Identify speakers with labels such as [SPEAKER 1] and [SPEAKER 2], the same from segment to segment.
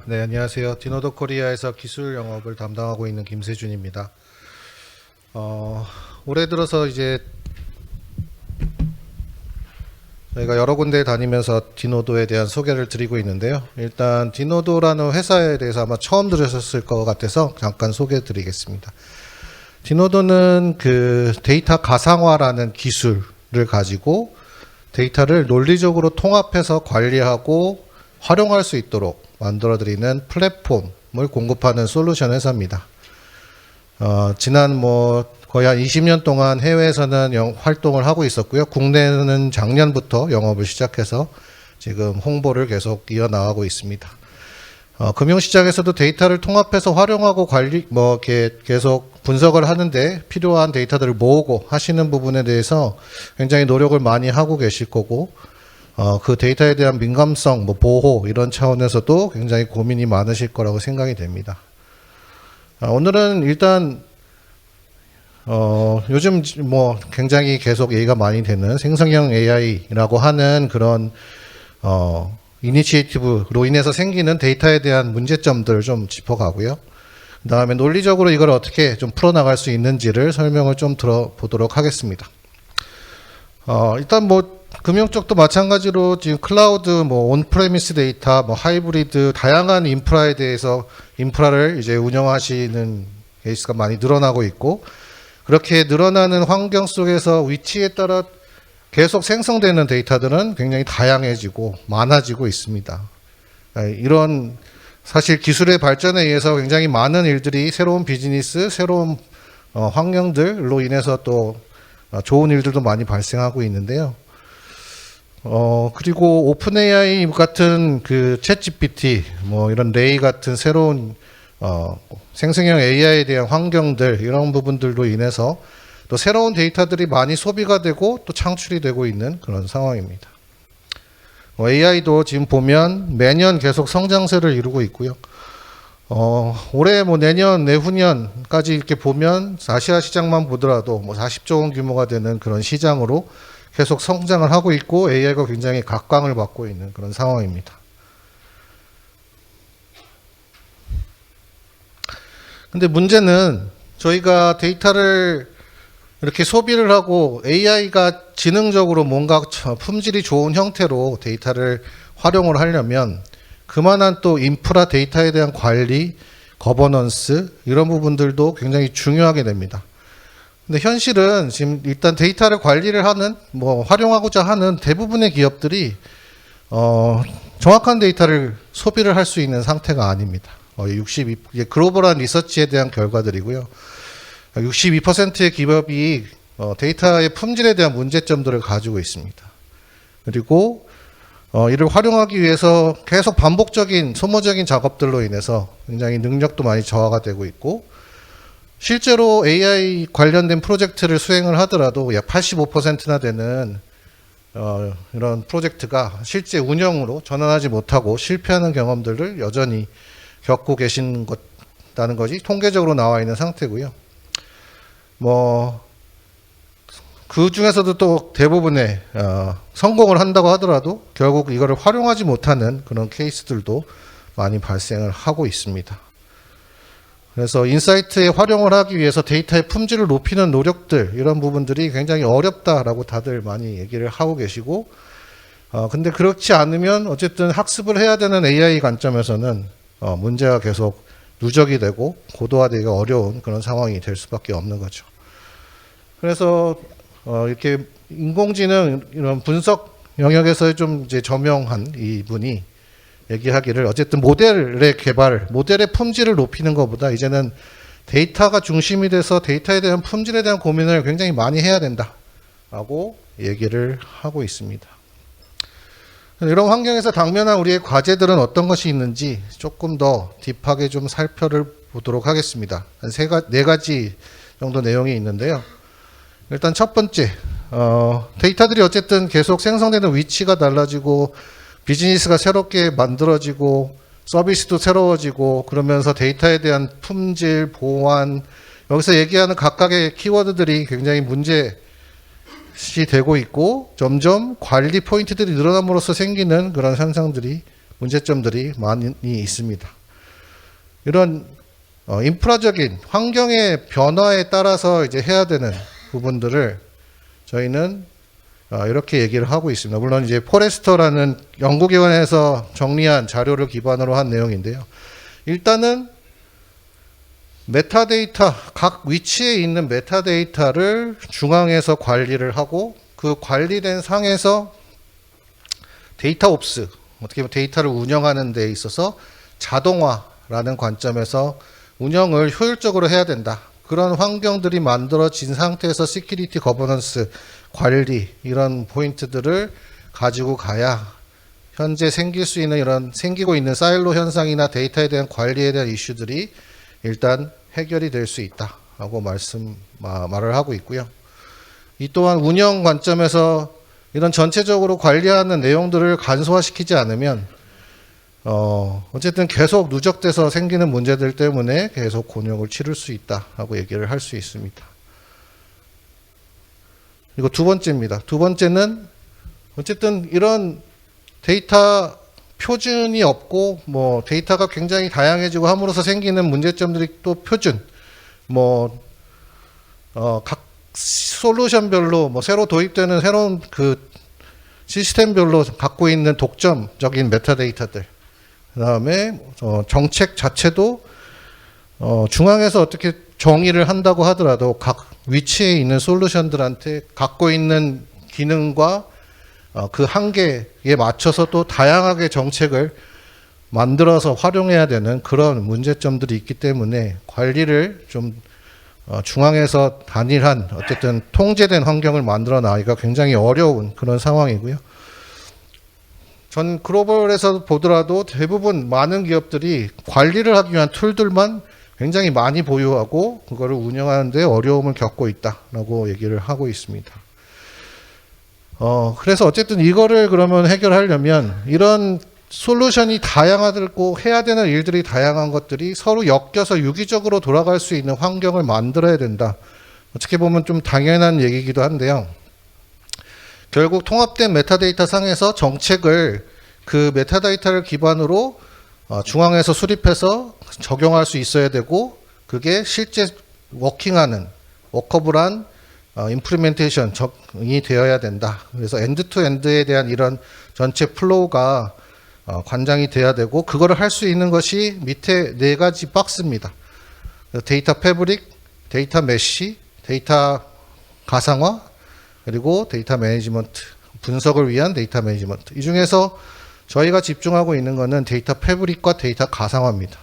[SPEAKER 1] 네, 안녕하세요. 디노도 코리아에서 기술 영업을 담당하고 있는 김세준입니다. 올해 들어서 이제 저희가 여러 군데 다니면서 디노도에 대한 소개를 드리고 있는데요. 일단 디노도라는 회사에 대해서 아마 처음 들으셨을 것 같아서 잠깐 소개해 드리겠습니다. 디노도는 그 데이터 가상화라는 기술을 가지고 데이터를 논리적으로 통합해서 관리하고 활용할 수 있도록 만들어드리는 플랫폼을 공급하는 솔루션 회사입니다. 지난 거의 한 20년 동안 해외에서는 활동을 하고 있었고요. 국내는 작년부터 영업을 시작해서 지금 홍보를 계속 이어나가고 있습니다. 금융시장에서도 데이터를 통합해서 활용하고 관리, 이렇게 계속 분석을 하는데 필요한 데이터들을 모으고 하시는 부분에 대해서 굉장히 노력을 많이 하고 계실 거고, 그 데이터에 대한 민감성, 보호, 이런 차원에서도 굉장히 고민이 많으실 거라고 생각이 됩니다. 오늘은 일단, 요즘 굉장히 계속 얘기가 많이 되는 생성형 AI라고 하는 그런, 이니시에이티브로 인해서 생기는 데이터에 대한 문제점들을 좀 짚어가고요. 그 다음에 논리적으로 이걸 어떻게 좀 풀어나갈 수 있는지를 설명을 좀 들어보도록 하겠습니다. 일단 금융 쪽도 마찬가지로 지금 클라우드, 온프레미스 데이터, 하이브리드, 다양한 인프라에 대해서 인프라를 이제 운영하시는 케이스가 많이 늘어나고 있고, 그렇게 늘어나는 환경 속에서 위치에 따라 계속 생성되는 데이터들은 굉장히 다양해지고 많아지고 있습니다. 이런 사실 기술의 발전에 의해서 굉장히 많은 일들이 새로운 비즈니스, 새로운 환경들로 인해서 또 좋은 일들도 많이 발생하고 있는데요. 그리고 오픈 AI 같은 그 챗 GPT, 이런 레이 같은 새로운 생성형 AI에 대한 환경들, 이런 부분들로 인해서 또 새로운 데이터들이 많이 소비가 되고 또 창출이 되고 있는 그런 상황입니다. AI도 지금 보면 매년 계속 성장세를 이루고 있고요. 올해 내년, 내후년까지 이렇게 보면 아시아 시장만 보더라도 40조 원 규모가 되는 그런 시장으로 계속 성장을 하고 있고 AI가 굉장히 각광을 받고 있는 그런 상황입니다. 근데 문제는 저희가 데이터를 이렇게 소비를 하고 AI가 지능적으로 뭔가 품질이 좋은 형태로 데이터를 활용을 하려면 그만한 또 인프라 데이터에 대한 관리, 거버넌스, 이런 부분들도 굉장히 중요하게 됩니다. 근데 현실은 지금 일단 데이터를 관리를 하는, 활용하고자 하는 대부분의 기업들이 정확한 데이터를 소비를 할 수 있는 상태가 아닙니다. 글로벌한 리서치에 대한 결과들이고요. 62%의 기업이 데이터의 품질에 대한 문제점들을 가지고 있습니다. 그리고 이를 활용하기 위해서 계속 반복적인 소모적인 작업들로 인해서 굉장히 능력도 많이 저하가 되고 있고, 실제로 AI 관련된 프로젝트를 수행을 하더라도 약 85%나 되는 이런 프로젝트가 실제 운영으로 전환하지 못하고 실패하는 경험들을 여전히 겪고 계신 것다는 것이 통계적으로 나와 있는 상태고요. 그 중에서도 또 대부분의 성공을 한다고 하더라도 결국 이거를 활용하지 못하는 그런 케이스들도 많이 발생을 하고 있습니다. 그래서 인사이트에 활용을 하기 위해서 데이터의 품질을 높이는 노력들, 이런 부분들이 굉장히 어렵다라고 다들 많이 얘기를 하고 계시고, 근데 그렇지 않으면 어쨌든 학습을 해야 되는 AI 관점에서는 문제가 계속 누적이 되고 고도화되기가 어려운 그런 상황이 될 수밖에 없는 거죠. 그래서 이렇게 인공지능 이런 분석 영역에서 좀 이제 저명한 이분이 얘기하기를, 어쨌든 모델의 개발, 모델의 품질을 높이는 것보다 이제는 데이터가 중심이 돼서 데이터에 대한 품질에 대한 고민을 굉장히 많이 해야 된다라고 얘기를 하고 있습니다. 이런 환경에서 당면한 우리의 과제들은 어떤 것이 있는지 조금 더 딥하게 좀 살펴보도록 하겠습니다. 한 네 가지 정도 내용이 있는데요. 일단 첫 번째, 데이터들이 어쨌든 계속 생성되는 위치가 달라지고 비즈니스가 새롭게 만들어지고 서비스도 새로워지고, 그러면서 데이터에 대한 품질, 보안, 여기서 얘기하는 각각의 키워드들이 굉장히 문제시 되고 있고 점점 관리 포인트들이 늘어남으로써 생기는 그런 현상들이 문제점들이 많이 있습니다. 이런 인프라적인 환경의 변화에 따라서 이제 해야 되는 부분들을 저희는 이렇게 얘기를 하고 있습니다. 물론 이제 포레스터라는 연구기관에서 정리한 자료를 기반으로 한 내용인데요. 일단은 메타데이터, 각 위치에 있는 메타데이터를 중앙에서 관리를 하고 그 관리된 상에서 데이터 옵스, 어떻게 보면 데이터를 운영하는 데 있어서 자동화라는 관점에서 운영을 효율적으로 해야 된다. 그런 환경들이 만들어진 상태에서 시큐리티 거버넌스 관리 이런 포인트들을 가지고 가야 현재 생길 수 있는 이런 생기고 있는 사일로 현상이나 데이터에 대한 관리에 대한 이슈들이 일단 해결이 될 수 있다라고 말을 하고 있고요. 이 또한 운영 관점에서 이런 전체적으로 관리하는 내용들을 간소화시키지 않으면 어쨌든 계속 누적돼서 생기는 문제들 때문에 계속 곤욕을 치를 수 있다라고 얘기를 할 수 있습니다. 그리고 두 번째입니다. 두 번째는 어쨌든 이런 데이터 표준이 없고 뭐 데이터가 굉장히 다양해지고 함으로써 생기는 문제점들이 또 표준 각 솔루션별로 새로 도입되는 새로운 그 시스템별로 갖고 있는 독점적인 메타데이터들, 그다음에 정책 자체도 중앙에서 어떻게 정의를 한다고 하더라도 각 위치에 있는 솔루션들한테 갖고 있는 기능과 그 한계에 맞춰서 또 다양하게 정책을 만들어서 활용해야 되는 그런 문제점들이 있기 때문에 관리를 좀 중앙에서 단일한 어쨌든 통제된 환경을 만들어 나가기가 굉장히 어려운 그런 상황이고요. 전 글로벌에서 보더라도 대부분 많은 기업들이 관리를 하기 위한 툴들만 굉장히 많이 보유하고 그거를 운영하는 데 어려움을 겪고 있다라고 얘기를 하고 있습니다. 그래서 어쨌든 이거를 그러면 해결하려면 이런 솔루션이 다양하고 해야 되는 일들이 다양한 것들이 서로 엮여서 유기적으로 돌아갈 수 있는 환경을 만들어야 된다. 어떻게 보면 좀 당연한 얘기이기도 한데요. 결국 통합된 메타데이터 상에서 정책을 그 메타데이터를 기반으로 중앙에서 수립해서 적용할 수 있어야 되고 그게 실제 워킹하는 워커블한 임플리멘테이션이 되어야 된다. 그래서 엔드 투 엔드에 대한 이런 전체 플로우가 관장이 돼야 되고 그거를 할 수 있는 것이 밑에 네 가지 박스입니다. 데이터 패브릭, 데이터 메쉬, 데이터 가상화, 그리고 데이터 매니지먼트, 분석을 위한 데이터 매니지먼트. 이 중에서 저희가 집중하고 있는 것은 데이터 패브릭과 데이터 가상화입니다.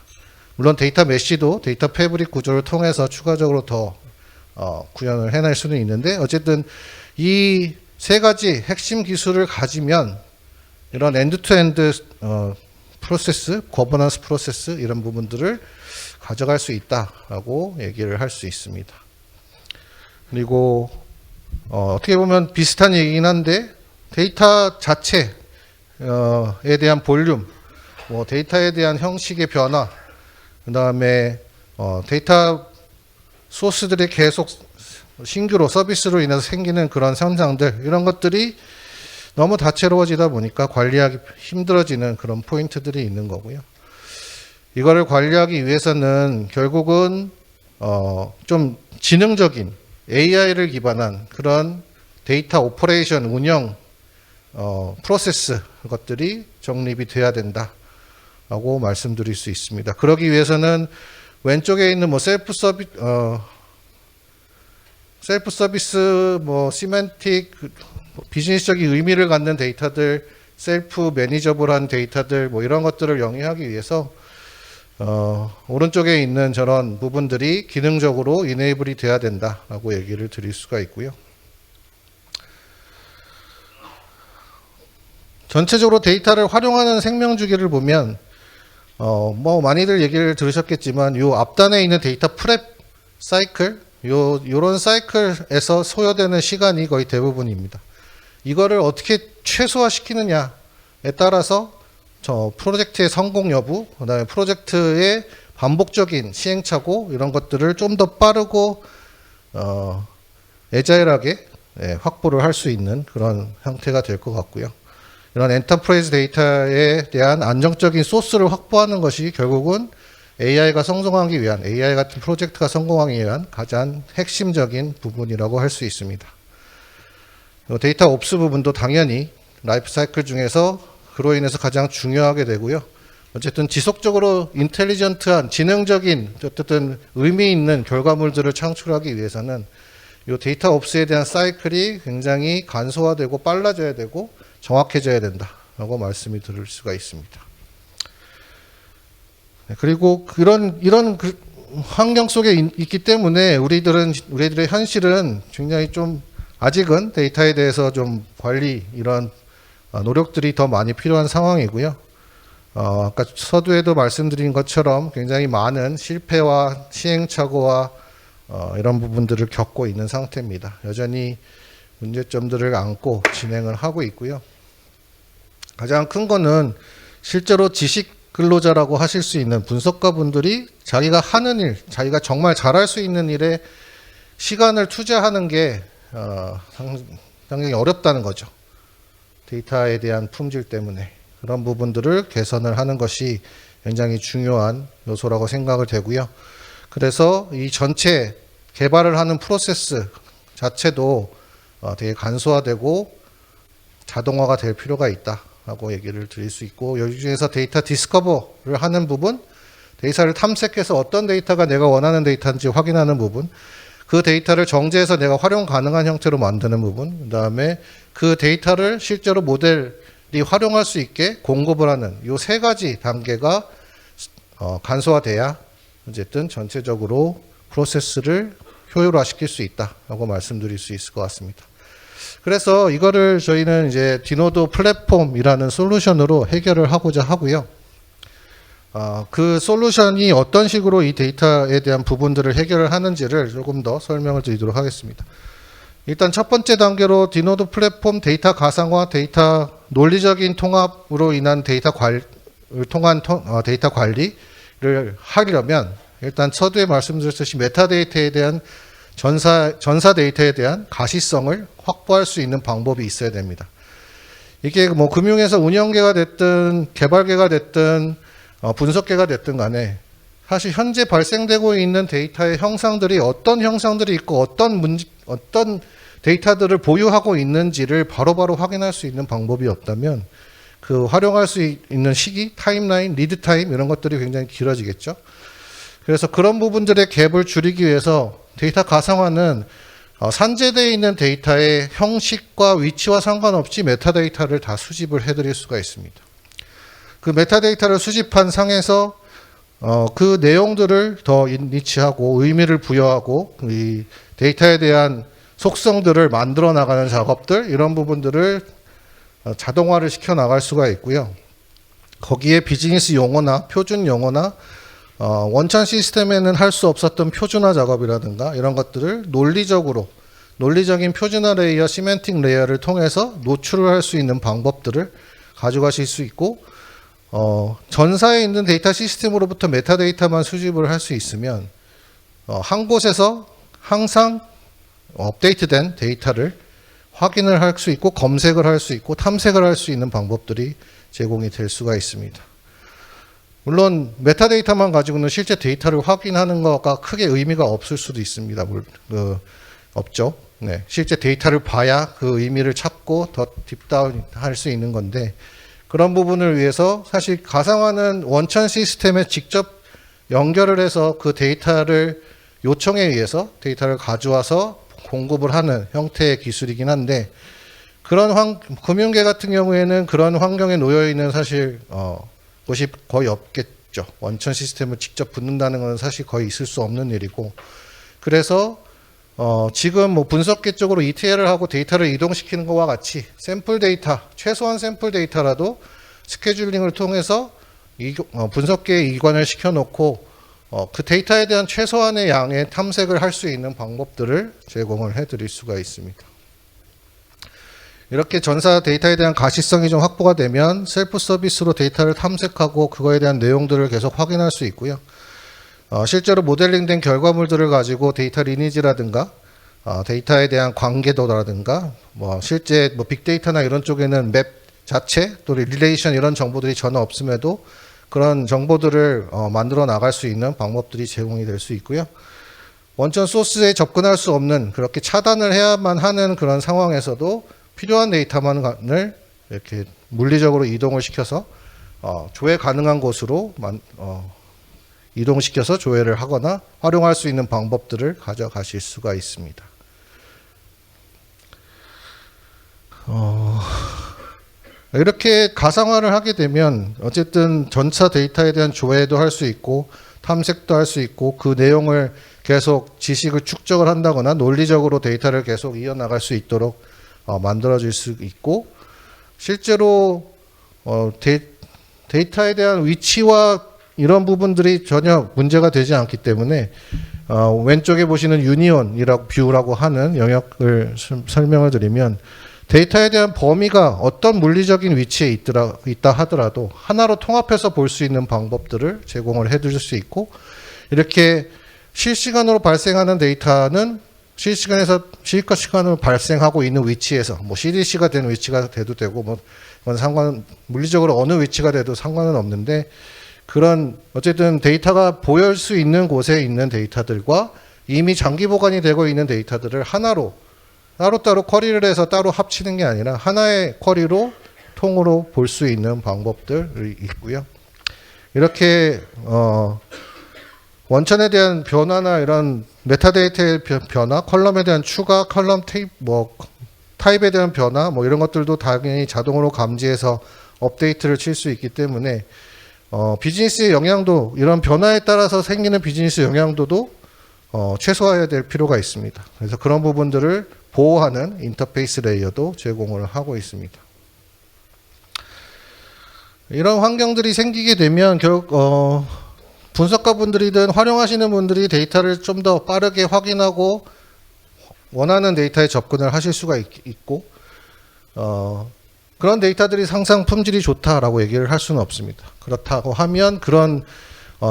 [SPEAKER 1] 물론 데이터 메쉬도 데이터 패브릭 구조를 통해서 추가적으로 더 구현을 해낼 수는 있는데 어쨌든 이 세 가지 핵심 기술을 가지면 이런 엔드-투-엔드 프로세스, 거버넌스 프로세스 이런 부분들을 가져갈 수 있다라고 얘기를 할 수 있습니다. 그리고 어떻게 보면 비슷한 얘기긴 한데 데이터 자체에 대한 볼륨, 데이터에 대한 형식의 변화, 그 다음에 데이터 소스들이 계속 신규로 서비스로 인해서 생기는 그런 현상들 이런 것들이 너무 다채로워지다 보니까 관리하기 힘들어지는 그런 포인트들이 있는 거고요. 이거를 관리하기 위해서는 결국은 좀 지능적인 AI를 기반한 그런 데이터 오퍼레이션 운영 프로세스 것들이 정립이 돼야 된다라고 말씀드릴 수 있습니다. 그러기 위해서는 왼쪽에 있는 셀프 서비스, 시멘틱, 비즈니스적인 의미를 갖는 데이터들, 셀프 매니저블한 데이터들, 이런 것들을 영위하기 위해서 오른쪽에 있는 저런 부분들이 기능적으로 이네이블이 돼야 된다라고 얘기를 드릴 수가 있고요. 전체적으로 데이터를 활용하는 생명주기를 보면 많이들 얘기를 들으셨겠지만 요 앞단에 있는 데이터 프랩 사이클, 요런 사이클에서 소요되는 시간이 거의 대부분입니다. 이거를 어떻게 최소화시키느냐에 따라서 저 프로젝트의 성공 여부, 그다음에 프로젝트의 반복적인 시행착오 이런 것들을 좀 더 빠르고 애자일하게 확보를 할 수 있는 그런 형태가 될 것 같고요. 이런 엔터프라이즈 데이터에 대한 안정적인 소스를 확보하는 것이 결국은 AI가 성공하기 위한, AI 같은 프로젝트가 성공하기 위한 가장 핵심적인 부분이라고 할 수 있습니다. 데이터 옵스 부분도 당연히 라이프 사이클 중에서 그로 인해서 가장 중요하게 되고요. 어쨌든 지속적으로 인텔리전트한, 지능적인, 어쨌든 의미 있는 결과물들을 창출하기 위해서는 이 데이터 옵스에 대한 사이클이 굉장히 간소화되고 빨라져야 되고 정확해져야 된다라고 말씀이 드릴 수가 있습니다. 그리고 이런 환경 속에 있기 때문에 우리들의 현실은 굉장히 좀 아직은 데이터에 대해서 좀 관리, 이런 노력들이 더 많이 필요한 상황이고요. 아까 서두에도 말씀드린 것처럼 굉장히 많은 실패와 시행착오와 이런 부분들을 겪고 있는 상태입니다. 여전히 문제점들을 안고 진행을 하고 있고요. 가장 큰 거는 실제로 지식 근로자라고 하실 수 있는 분석가 분들이 자기가 하는 일, 자기가 정말 잘할 수 있는 일에 시간을 투자하는 게 상당히 어렵다는 거죠. 데이터에 대한 품질 때문에. 그런 부분들을 개선을 하는 것이 굉장히 중요한 요소라고 생각을 되고요. 그래서 이 전체 개발을 하는 프로세스 자체도 되게 간소화되고 자동화가 될 필요가 있다라고 얘기를 드릴 수 있고, 여기 중에서 데이터 디스커버를 하는 부분, 데이터를 탐색해서 어떤 데이터가 내가 원하는 데이터인지 확인하는 부분, 그 데이터를 정제해서 내가 활용 가능한 형태로 만드는 부분, 그 다음에 그 데이터를 실제로 모델이 활용할 수 있게 공급을 하는 이 세 가지 단계가 간소화돼야 어쨌든 전체적으로 프로세스를 효율화시킬 수 있다라고 말씀드릴 수 있을 것 같습니다. 그래서 이거를 저희는 이제 디노도 플랫폼이라는 솔루션으로 해결을 하고자 하고요. 그 솔루션이 어떤 식으로 이 데이터에 대한 부분들을 해결을 하는지를 조금 더 설명을 드리도록 하겠습니다. 일단 첫 번째 단계로 디노도 플랫폼 데이터 가상화, 데이터 논리적인 통합으로 인한 데이터 관리를 하려면 일단 서두에 말씀드렸듯이 메타데이터에 대한 전사 데이터에 대한 가시성을 확보할 수 있는 방법이 있어야 됩니다. 이게 뭐 금융에서 운영계가 됐든 개발계가 됐든 분석계가 됐든 간에 사실 현재 발생되고 있는 데이터의 형상들이 어떤 형상들이 있고 어떤 데이터들을 보유하고 있는지를 바로바로 확인할 수 있는 방법이 없다면 그 활용할 수 있는 시기, 타임라인, 리드 타임 이런 것들이 굉장히 길어지겠죠. 그래서 그런 부분들의 갭을 줄이기 위해서 데이터 가상화는 산재되어 있는 데이터의 형식과 위치와 상관없이 메타데이터를 다 수집을 해드릴 수가 있습니다. 그 메타데이터를 수집한 상에서 그 내용들을 더 인리치하고 의미를 부여하고 이 데이터에 대한 속성들을 만들어 나가는 작업들, 이런 부분들을 자동화를 시켜 나갈 수가 있고요. 거기에 비즈니스 용어나 표준 용어나 원천 시스템에는 할 수 없었던 표준화 작업이라든가 이런 것들을 논리적인 표준화 레이어, 시멘틱 레이어를 통해서 노출을 할 수 있는 방법들을 가져가실 수 있고, 전사에 있는 데이터 시스템으로부터 메타데이터만 수집을 할 수 있으면 한 곳에서 항상 업데이트된 데이터를 확인을 할 수 있고 검색을 할 수 있고 탐색을 할 수 있는 방법들이 제공이 될 수가 있습니다. 물론 메타데이터만 가지고는 실제 데이터를 확인하는 것과 크게 의미가 없을 수도 있습니다. 없죠. 네, 실제 데이터를 봐야 그 의미를 찾고 더 딥다운 할 수 있는 건데, 그런 부분을 위해서 사실 가상화는 원천 시스템에 직접 연결을 해서 그 데이터를 요청에 의해서 데이터를 가져와서 공급을 하는 형태의 기술이긴 한데, 그런 금융계 같은 경우에는 그런 환경에 놓여 있는 사실 것이 거의 없겠죠. 원천 시스템을 직접 붙는다는 것은 사실 거의 있을 수 없는 일이고, 그래서 지금 뭐 분석계 쪽으로 ETL을 하고 데이터를 이동시키는 것과 같이 샘플 데이터, 최소한 샘플 데이터라도 스케줄링을 통해서 분석계에 이관을 시켜놓고 그 데이터에 대한 최소한의 양의 탐색을 할 수 있는 방법들을 제공을 해드릴 수가 있습니다. 이렇게 전사 데이터에 대한 가시성이 좀 확보가 되면 셀프 서비스로 데이터를 탐색하고 그거에 대한 내용들을 계속 확인할 수 있고요. 실제로 모델링된 결과물들을 가지고 데이터 리니지라든가 데이터에 대한 관계도라든가 실제 빅데이터나 이런 쪽에는 맵 자체 또 릴레이션 이런 정보들이 전혀 없음에도 그런 정보들을 만들어 나갈 수 있는 방법들이 제공이 될 수 있고요. 원천 소스에 접근할 수 없는 그렇게 차단을 해야만 하는 그런 상황에서도 필요한 데이터만을 이렇게 물리적으로 이동을 시켜서 조회 가능한 곳으로 이동시켜서 조회를 하거나 활용할 수 있는 방법들을 가져가실 수가 있습니다. 이렇게 가상화를 하게 되면 어쨌든 전차 데이터에 대한 조회도 할 수 있고 탐색도 할 수 있고 그 내용을 계속 지식을 축적을 한다거나 논리적으로 데이터를 계속 이어나갈 수 있도록 만들어질 수 있고 실제로 데이터에 대한 위치와 이런 부분들이 전혀 문제가 되지 않기 때문에 왼쪽에 보시는 유니온이라고 뷰라고 하는 영역을 설명을 드리면 데이터에 대한 범위가 어떤 물리적인 위치에 있다 하더라도 하나로 통합해서 볼 수 있는 방법들을 제공을 해줄 수 있고 이렇게 실시간으로 발생하는 데이터는 실시간으로 발생하고 있는 위치에서 뭐 CDC가 된 위치가 돼도 되고 뭐 그건 물리적으로 어느 위치가 돼도 상관은 없는데 그런 어쨌든 데이터가 보일 수 있는 곳에 있는 데이터들과 이미 장기 보관이 되고 있는 데이터들을 하나로 따로따로 쿼리를 해서 따로 합치는 게 아니라 하나의 쿼리로 통으로 볼 수 있는 방법들이 있고요. 이렇게 원천에 대한 변화나 이런 메타데이터의 변화, 컬럼에 대한 추가, 컬럼 타입에 대한 변화, 이런 것들도 당연히 자동으로 감지해서 업데이트를 칠 수 있기 때문에 비즈니스의 영향도 이런 변화에 따라서 생기는 비즈니스 영향도도 최소화해야 될 필요가 있습니다. 그래서 그런 부분들을 보호하는 인터페이스 레이어도 제공을 하고 있습니다. 이런 환경들이 생기게 되면 결국 분석가 분들이든 활용하시는 분들이 데이터를 좀 더 빠르게 확인하고 원하는 데이터에 접근을 하실 수가 있고 그런 데이터들이 항상 품질이 좋다라고 얘기를 할 수는 없습니다. 그렇다고 하면 그런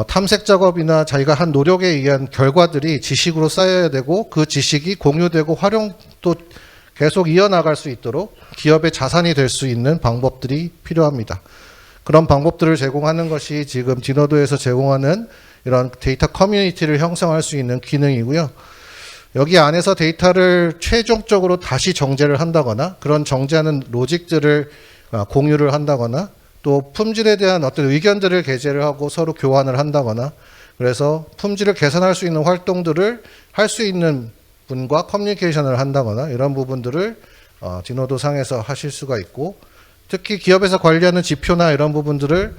[SPEAKER 1] 탐색 작업이나 자기가 한 노력에 의한 결과들이 지식으로 쌓여야 되고 그 지식이 공유되고 활용도 계속 이어나갈 수 있도록 기업의 자산이 될 수 있는 방법들이 필요합니다. 그런 방법들을 제공하는 것이 지금 디노도에서 제공하는 이런 데이터 커뮤니티를 형성할 수 있는 기능이고요. 여기 안에서 데이터를 최종적으로 다시 정제를 한다거나 그런 정제하는 로직들을 공유를 한다거나 또 품질에 대한 어떤 의견들을 게재를 하고 서로 교환을 한다거나 그래서 품질을 개선할 수 있는 활동들을 할 수 있는 분과 커뮤니케이션을 한다거나 이런 부분들을 디노도 상에서 하실 수가 있고 특히 기업에서 관리하는 지표나 이런 부분들을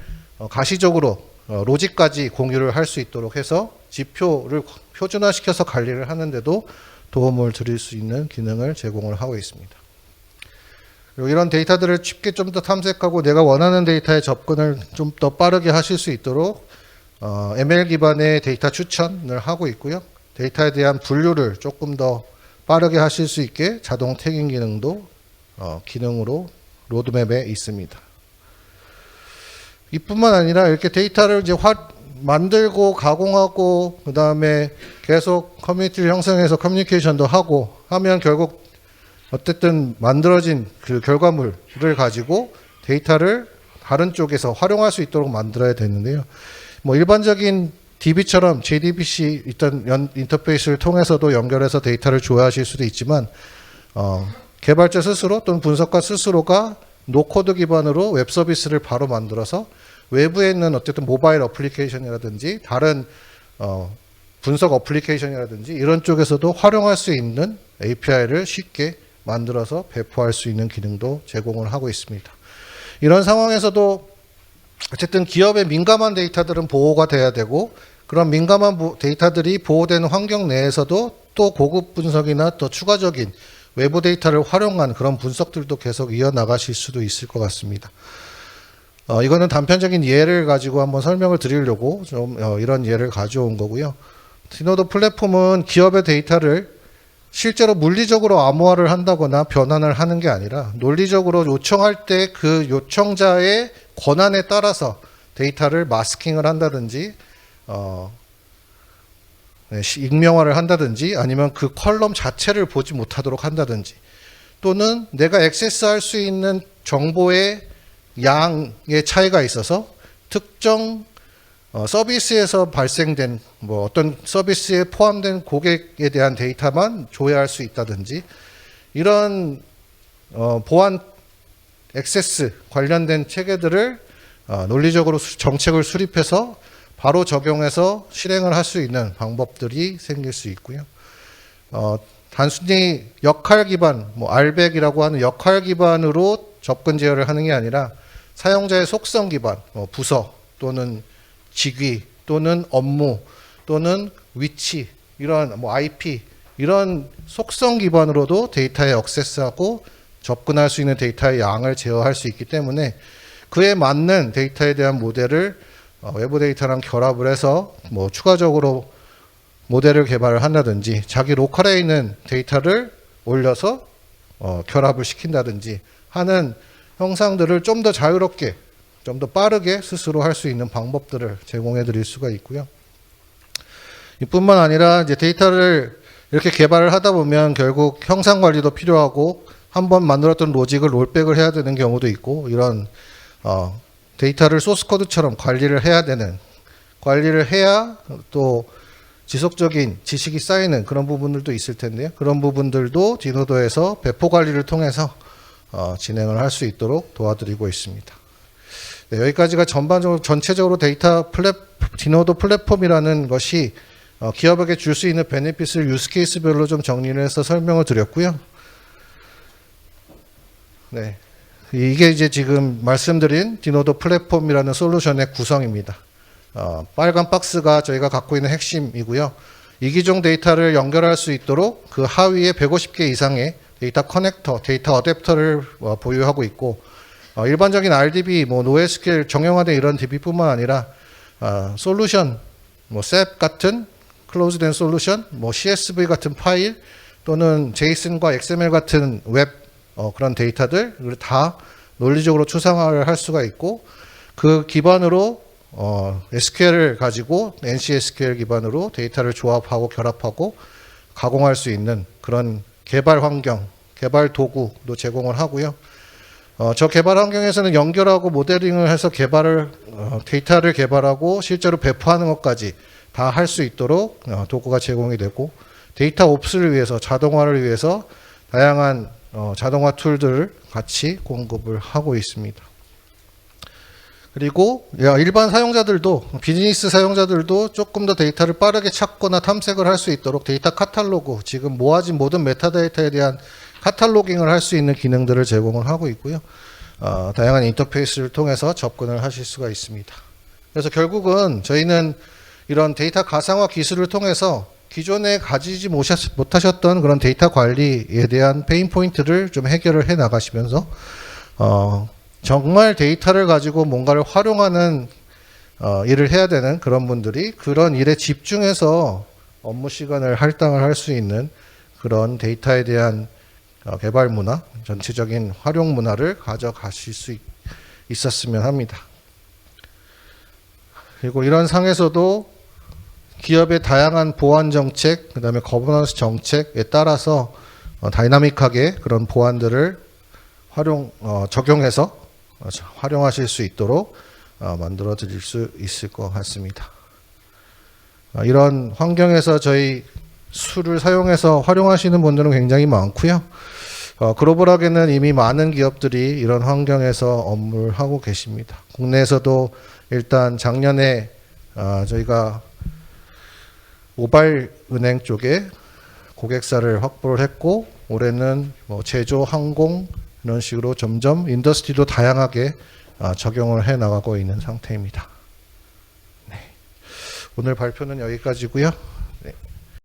[SPEAKER 1] 가시적으로 로직까지 공유를 할 수 있도록 해서 지표를 표준화시켜서 관리를 하는데도 도움을 드릴 수 있는 기능을 제공을 하고 있습니다. 그리고 이런 데이터들을 쉽게 좀 더 탐색하고 내가 원하는 데이터에 접근을 좀 더 빠르게 하실 수 있도록 ML 기반의 데이터 추천을 하고 있고요. 데이터에 대한 분류를 조금 더 빠르게 하실 수 있게 자동 태깅 기능도 기능으로 로드맵에 있습니다. 이뿐만 아니라 이렇게 데이터를 이제 만들고 가공하고 그 다음에 계속 커뮤니티를 형성해서 커뮤니케이션도 하고 하면 결국 어쨌든 만들어진 그 결과물을 가지고 데이터를 다른 쪽에서 활용할 수 있도록 만들어야 되는데요. 일반적인 DB처럼 JDBC 일단 인터페이스를 통해서도 연결해서 데이터를 조회하실 수도 있지만 개발자 스스로 또는 분석가 스스로가 노코드 기반으로 웹 서비스를 바로 만들어서 외부에 있는 어쨌든 모바일 어플리케이션이라든지 다른 분석 어플리케이션이라든지 이런 쪽에서도 활용할 수 있는 API를 쉽게 만들어서 배포할 수 있는 기능도 제공을 하고 있습니다. 이런 상황에서도 어쨌든 기업의 민감한 데이터들은 보호가 돼야 되고 그런 민감한 데이터들이 보호되는 환경 내에서도 또 고급 분석이나 또 추가적인 외부 데이터를 활용한 그런 분석들도 계속 이어나가실 수도 있을 것 같습니다. 이거는 단편적인 예를 가지고 한번 설명을 드리려고 좀 이런 예를 가져온 거고요. 디노도 플랫폼은 기업의 데이터를 실제로 물리적으로 암호화를 한다거나 변환을 하는 게 아니라 논리적으로 요청할 때 그 요청자의 권한에 따라서 데이터를 마스킹을 한다든지 익명화를 한다든지 아니면 그 컬럼 자체를 보지 못하도록 한다든지 또는 내가 액세스할 수 있는 정보의 양의 차이가 있어서 특정 서비스에서 발생된 뭐 어떤 서비스에 포함된 고객에 대한 데이터만 조회할 수 있다든지 이런 보안 액세스 관련된 체계들을 논리적으로 정책을 수립해서 바로 적용해서 실행을 할 수 있는 방법들이 생길 수 있고요. 단순히 역할 기반, 뭐 RBAC이라고 하는 역할 기반으로 접근 제어를 하는 게 아니라 사용자의 속성 기반, 부서 또는 직위 또는 업무 또는 위치 이런 뭐 IP 이런 속성 기반으로도 데이터에 액세스하고 접근할 수 있는 데이터의 양을 제어할 수 있기 때문에 그에 맞는 데이터에 대한 모델을 외부 데이터랑 결합을 해서 뭐 추가적으로 모델을 개발을 한다든지 자기 로컬에 있는 데이터를 올려서 결합을 시킨다든지 하는 형상들을 좀 더 자유롭게 좀 더 빠르게 스스로 할 수 있는 방법들을 제공해 드릴 수가 있고요. 이뿐만 아니라 이제 데이터를 이렇게 개발을 하다 보면 결국 형상 관리도 필요하고 한번 만들었던 로직을 롤백을 해야 되는 경우도 있고 이런 데이터를 소스 코드처럼 관리를 해야 되는 관리를 해야 또 지속적인 지식이 쌓이는 그런 부분들도 있을 텐데요. 그런 부분들도 디노도에서 배포 관리를 통해서 진행을 할 수 있도록 도와드리고 있습니다. 네, 여기까지가 전반적으로 전체적으로 디노도 플랫폼이라는 것이 기업에게 줄 수 있는 베네핏을 유스 케이스별로 좀 정리를 해서 설명을 드렸고요. 네, 이게 이제 지금 말씀드린 디노도 플랫폼이라는 솔루션의 구성입니다. 빨간 박스가 저희가 갖고 있는 핵심이고요. 이기종 데이터를 연결할 수 있도록 그 하위에 150개 이상의 데이터 커넥터, 데이터 어댑터를 보유하고 있고 일반적인 RDB, 뭐 NoSQL 정형화된 이런 DB뿐만 아니라 솔루션, 뭐 SAP 같은 클로즈된 솔루션, 뭐 CSV 같은 파일 또는 JSON과 XML 같은 웹 그런 데이터들 다 논리적으로 추상화를 할 수가 있고 그 기반으로 SQL을 가지고 NCSQL 기반으로 데이터를 조합하고 결합하고 가공할 수 있는 그런 개발 환경, 개발 도구도 제공을 하고요. 저 개발 환경에서는 연결하고 모델링을 해서 데이터를 개발하고 실제로 배포하는 것까지 다 할 수 있도록 도구가 제공이 되고 데이터 옵스를 위해서 자동화를 위해서 다양한 자동화 툴들을 같이 공급을 하고 있습니다. 그리고 일반 사용자들도 비즈니스 사용자들도 조금 더 데이터를 빠르게 찾거나 탐색을 할 수 있도록 데이터 카탈로그 지금 모아진 모든 메타데이터에 대한 카탈로깅을 할 수 있는 기능들을 제공을 하고 있고요. 다양한 인터페이스를 통해서 접근을 하실 수가 있습니다. 그래서 결국은 저희는 이런 데이터 가상화 기술을 통해서 기존에 가지지 못하셨던 그런 데이터 관리에 대한 페인 포인트를 좀 해결을 해 나가시면서 정말 데이터를 가지고 뭔가를 활용하는 일을 해야 되는 그런 분들이 그런 일에 집중해서 업무 시간을 할당을 할 수 있는 그런 데이터에 대한 개발 문화, 전체적인 활용 문화를 가져가실 수 있었으면 합니다. 그리고 이런 상에서도 기업의 다양한 보안 정책, 그 다음에 거버넌스 정책에 따라서 다이나믹하게 그런 보안들을 적용해서 활용하실 수 있도록 만들어 드릴 수 있을 것 같습니다. 이런 환경에서 저희 툴을 사용해서 활용하시는 분들은 굉장히 많고요. 글로벌하게는 이미 많은 기업들이 이런 환경에서 업무를 하고 계십니다. 국내에서도 일단 작년에 저희가 모바일은행 쪽에 고객사를 확보를 했고 올해는 뭐 제조, 항공 이런 식으로 점점 인더스트리도 다양하게 적용을 해 나가고 있는 상태입니다. 네. 오늘 발표는 여기까지고요. 네.